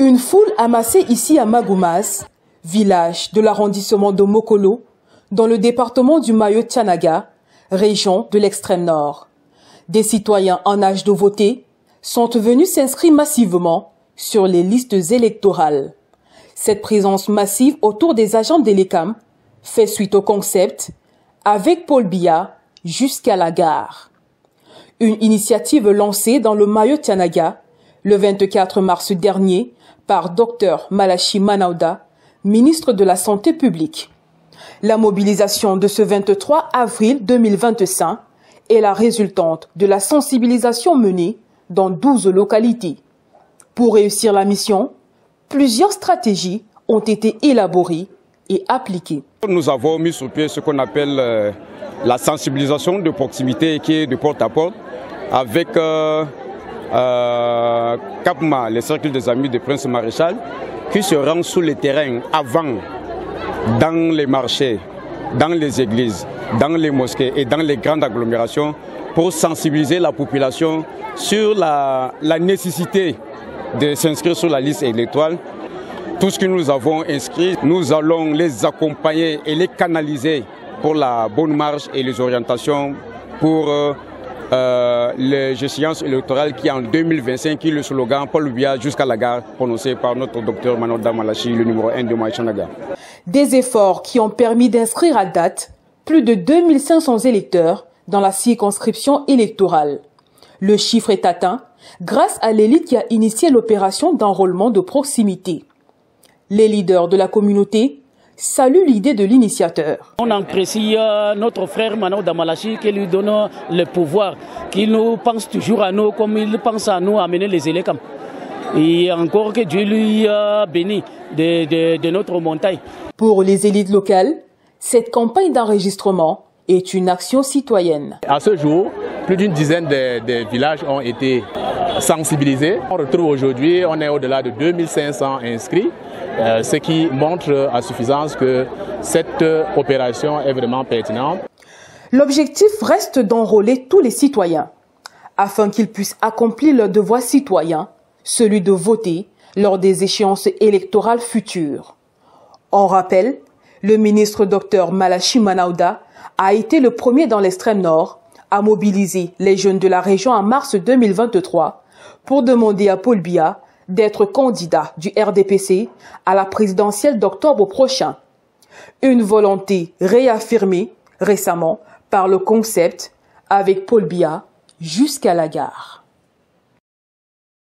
Une foule amassée ici à Magoumas, village de l'arrondissement de Mokolo, dans le département du Mayo-Tianaga, région de l'extrême nord. Des citoyens en âge de voter sont venus s'inscrire massivement sur les listes électorales. Cette présence massive autour des agents de l'ECAM fait suite au concept « Avec Paul Biya jusqu'à la gare ». Une initiative lancée dans le Mayo-Tianaga le 24 mars dernier par Dr Malachi Manauda, ministre de la Santé publique. La mobilisation de ce 23 avril 2025 est la résultante de la sensibilisation menée dans 12 localités. Pour réussir la mission, plusieurs stratégies ont été élaborées et appliquées. Nous avons mis sur pied ce qu'on appelle la sensibilisation de proximité qui est de porte à porte avec CAPMA, les cercles des amis de Prince Maréchal, qui se rendent sur le terrain avant, dans les marchés, dans les églises, dans les mosquées et dans les grandes agglomérations pour sensibiliser la population sur la nécessité de s'inscrire sur la liste électorale. Tout ce que nous avons inscrit, nous allons les accompagner et les canaliser pour la bonne marche et les orientations pour les échéances électorales qui en 2025, qui est le slogan Paul Biya jusqu'à la gare, prononcé par notre docteur Manauda Malachi, le numéro 1 de Mayo-Tianaga. Des efforts qui ont permis d'inscrire à date plus de 2500 électeurs dans la circonscription électorale. Le chiffre est atteint grâce à l'élite qui a initié l'opération d'enrôlement de proximité. Les leaders de la communauté saluent l'idée de l'initiateur. On apprécie notre frère Manauda Malachi qui lui donne le pouvoir, qui nous pense toujours à nous comme il pense à nous à mener les élections. Et encore que Dieu lui bénit de notre montagne. Pour les élites locales, cette campagne d'enregistrement est une action citoyenne. À ce jour, plus d'une dizaine de villages ont été sensibilisés. On retrouve aujourd'hui, on est au-delà de 2500 inscrits, ce qui montre à suffisance que cette opération est vraiment pertinente. L'objectif reste d'enrôler tous les citoyens, afin qu'ils puissent accomplir leur devoir citoyen, celui de voter lors des échéances électorales futures. En rappel, le ministre Dr Malachi Manauda a été le premier dans l'extrême nord à mobiliser les jeunes de la région en mars 2023 pour demander à Paul Biya d'être candidat du RDPC à la présidentielle d'octobre prochain. Une volonté réaffirmée récemment par le concept Avec Paul Biya jusqu'à la gare.